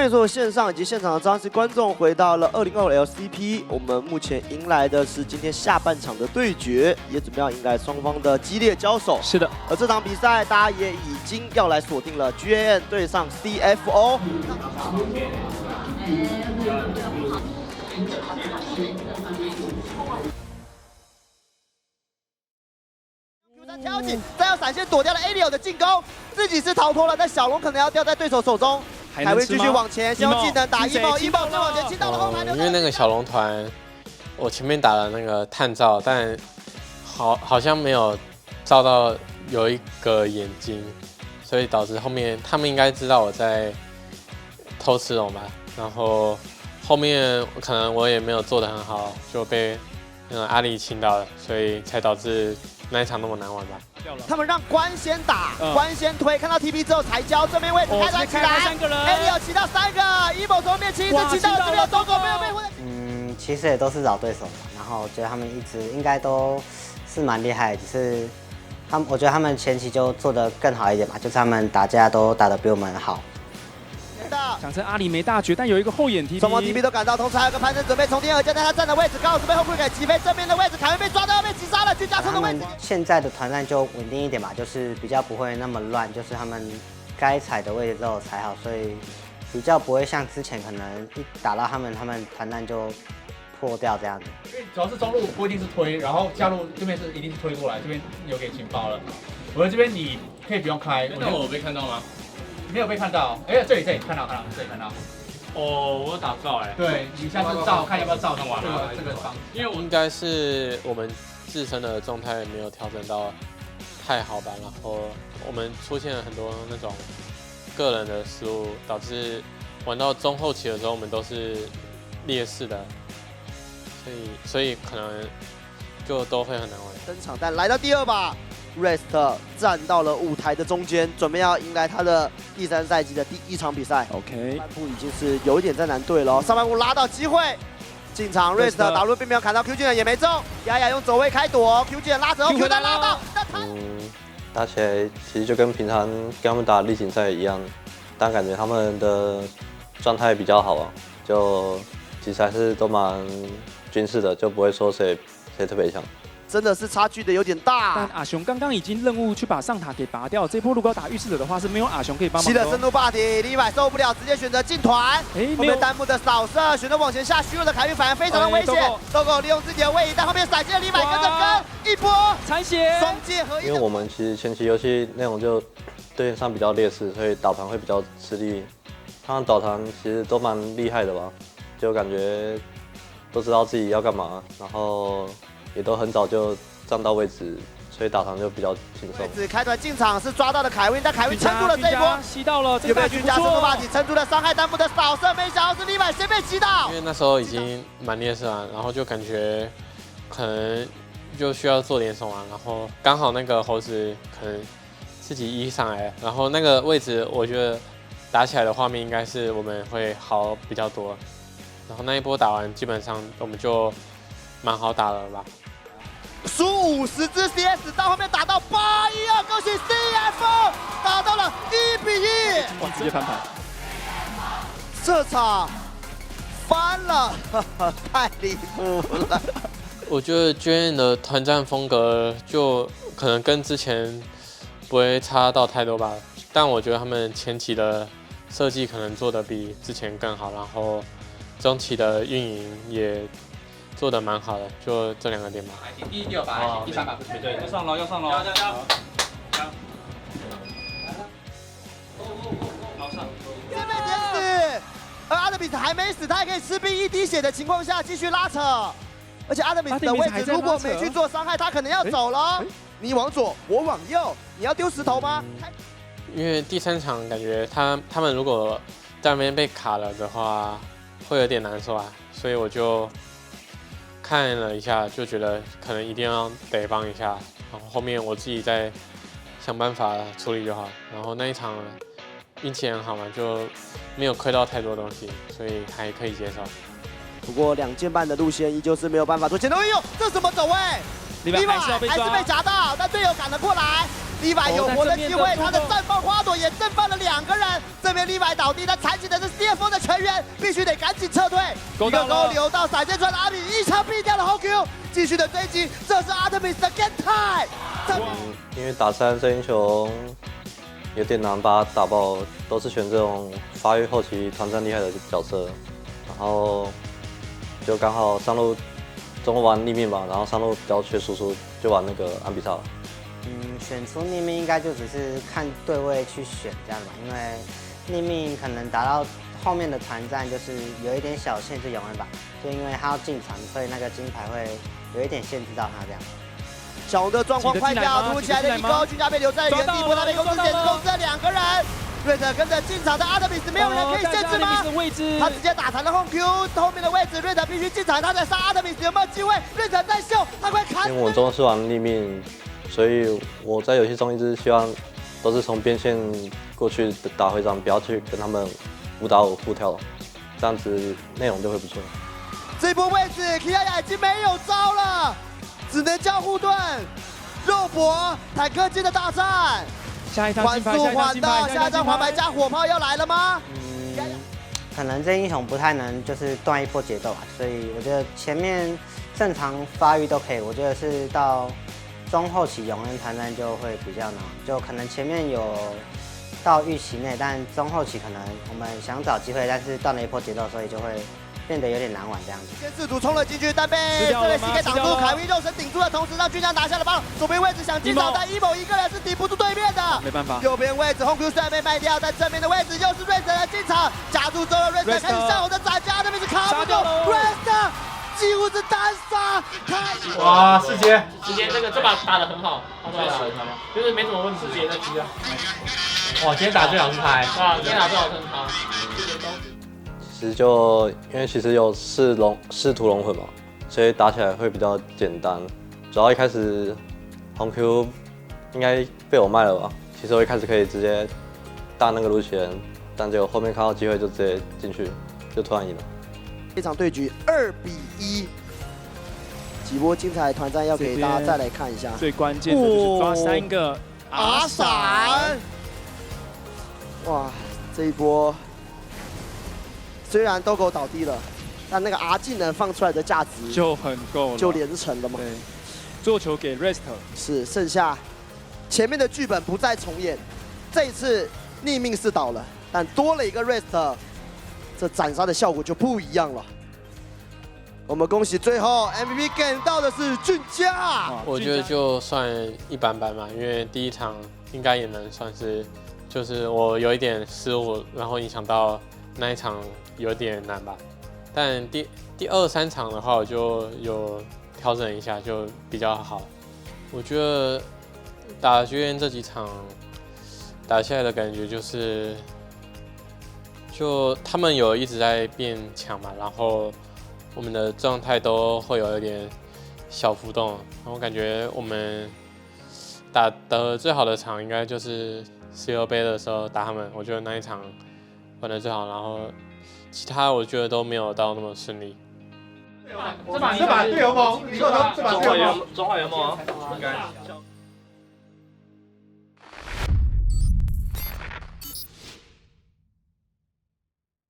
迎所有线上以及现场的张系观众回到了2025 LCP。我们目前迎来的是今天下半场的对决，也准备要迎来双方的激烈交手。是的，而这场比赛大家也已经要来锁定了 GAN 对上 CFO。挑起，再要闪现躲掉了 Alio 的进攻，自己是逃脱了，但小龙可能要掉在对手手中。凯威继续往前，先用技能打emo 再往前清到了后排。因为那个小龙团，我前面打了那个探照，但好像没有照到有一个眼睛，所以导致后面他们应该知道我在偷吃龙吧，然后后面可能我也没有做得很好，就被那个阿里清到了，所以才导致那一场那么难玩吧。他们让关先打，关先推，看到 TP 之后才交，这边位置开团起来，Alio 骑到3个 ，emo 从后面骑，一直骑到这边，走狗没有被混。其实也都是老对手嘛，然后觉得他们一直应该都是蛮厉害，只是我觉得他们前期就做得更好一点嘛，就是他们打架都打得比我们好。想趁阿里没大绝，但有一个后眼 TP， 双方 TP 都赶到，同时还有个潘森准备从天而降，但他站的位置刚好是被后退给击飞，正面的位置凯威被抓到要被击杀了，去加速的位置。现在的团战就稳定一点嘛，就是比较不会那么乱，就是他们该踩的位置都有踩好，所以比较不会像之前可能一打到他们团战就破掉这样子。因为主要是中路不一定是推，然后下路这边是一定是推过来，这边有给情报了。我们这边你可以不用开，那我被看到吗？没有被看到，哎，这里看到，这里看到。哦，我有打照哎。对，你下次照看要不要照完了这个方，因为应该是我们自身的状态没有调整到太好吧，然后我们出现了很多那种个人的失误，导致玩到中后期的时候我们都是劣势的，所以可能就都会很难玩。登场，但来到第2把。Rest 站到了舞台的中间，准备要迎来他的第3赛季的第1场比赛。OK， 上半部已经是有一点在难对了，上半部拉到机会，进场 Rest 打入并没有砍到 Q 技能也没中，雅雅用走位开躲 ，Q 技能拉着 Q 弹拉到，打起来其实就跟平常跟他们打例行赛一样，但感觉他们的状态比较好啊，就其实还是都蛮均势的，就不会说谁特别强。真的是差距的有点大。但阿雄刚刚已经任务去把上塔给拔掉，这波如果要打御侍者的话是没有阿雄可以帮忙的。吸了深度霸体，李柏受不了，直接选择进团。后面弹幕的扫射，选择往前下虚弱的凯运反而非常的危险。豆狗利用自己的位移，但后面闪现了李柏跟着跟一波残血，双剑合一。因为我们其实前期游戏内容就对上比较劣势，所以导团会比较吃力。他们导团其实都蛮厉害的吧，就感觉都知道自己要干嘛，然后也都很早就站到位置，所以打团就比较轻松。位置开团进场是抓到了凯威，但凯威撑住了这一波，吸到了，有没有均价深度霸体撑住了伤害弹幕的扫射？没想到是李柏先被击到。因为那时候已经蛮劣势了，然后就感觉可能就需要做点什么，然后刚好那个猴子可能自己一上来，然后那个位置我觉得打起来的画面应该是我们会好比较多，然后那一波打完基本上我们就蛮好打了吧。输50支 CS 到后面打到8-1-2，恭喜 CFO 打到了1比1，哇，直接翻盘，这场翻了，太离谱了。我觉得 GAN 的团战风格就可能跟之前不会差到太多吧，但我觉得他们前期的设计可能做得比之前更好，然后中期的运营也做得蛮好的，就这2个点吧。第2把，第3把不是对，要上喽，要上喽，要。先被点死，而阿德米斯还没死，他还可以吃兵1滴血的情况下继续拉扯，而且阿德米斯的位置如果没去做伤害，他可能要走了。你往左，我往右，你要丢石头吗？因为第3场感觉他们如果在那边被卡了的话，会有点难受啊，所以我就看了一下，就觉得可能一定要得帮一下，然后后面我自己再想办法处理就好。然后那一场运气很好嘛，就没有亏到太多东西，所以还可以接受。不过2件半的路线依旧是没有办法做前头应用，这什么走位？李柏还是被夹到，但队友赶了过来。，Levi 有活的机会，他的绽放花朵也震翻了2个人。这边 Levi 倒地，他残血的是 CFO 的全员，必须得赶紧撤退。一个勾流到闪现出来的阿米，一枪毙掉了 HOQ， 继续的追击，这是 Artemis 的 Get Time。因为打3这英雄有点难把他打爆，都是选这种发育后期团战厉害的角色，然后就刚好上路中路玩逆命吧，然后上路比较缺输出，就玩那个安比萨了。选出逆命应该就只是看对位去选这样吧，因为逆命可能打到后面的团战就是有一点小限制永恩吧，就因为他要进场，所以那个金牌会有一点限制到他这样。小红的状况快掉，突如其来的一勾，均价被留在原地，波他被公司公司了2个人。瑞德跟着进场的阿德米斯，没有人可以限制吗？他直接打残了 Home Q， 后面的位置瑞德必须进场，他在杀阿德米斯，有没有机会？瑞德在秀，他快砍！因为我中是玩逆命，所以我在游戏中一直希望都是从边线过去打会长，不要去跟他们5打5互跳，这样子内容就会不错。这波位置 Kiaya 已经没有招了，只能交护盾，肉搏坦克机的大战。下一趟金牌，下一张黄牌加火炮要来了吗？可能这英雄不太能就是断一波节奏吧，所以我觉得前面正常发育都可以，我觉得是到中后期永恩团战就会比较难，就可能前面有到预期内，但中后期可能我们想找机会，但是断了一波节奏，所以就会变得有点难玩这样子。先试图冲了进去，但被这位膝盖挡住，凯威肉身顶住了，同时让军将拿下了包。左边位置想进场，但 emo 一个人是顶不住对面的，没办法。右边位置 Home Q 虽然被卖掉，但正面的位置又是瑞德的进场，夹住之后瑞德开始向我的斩加，那边是卡不住，瑞德几乎是单杀，哇，世杰这把打得很好，就是没什么问题。世杰在狙啊。哇，今天打最好是他，啊，今天打最好是他。其实就因为其实有视图龙魂嘛，所以打起来会比较简单。主要一开始红 Q 应该被我卖了吧？其实我一开始可以直接大那个卢奇人，但结果后面看到机会就直接进去，就突然赢了。这场对局2比1，几波精彩团战要给大家再来看一下。最关键的就是抓3个阿闪，哇，这一波虽然斗狗倒地了，但那个 R 技能放出来的价值就很够了，就连成了嘛。对，做球给 Rest 是剩下前面的剧本不再重演，这一次逆命是倒了，但多了一个 Rest， 这斩杀的效果就不一样了。我们恭喜最后 MVP 给到的是俊佳。我觉得就算一般般嘛，因为第一场应该也能算是，就是我有一点失误，然后影响到那一场有点难吧。但第2、3场的话，我就有调整一下，就比较好。我觉得打学院这几场打下来的感觉就是，就他们有一直在变强嘛，然后我们的状态都会有一点小浮动，然后感觉我们打的最好的场应该就是16杯的时候打他们，我觉得那一场玩的最好，然后其他我觉得都没有到那么顺利。这把队友梦，你说这把队友梦，中华联盟啊，应该。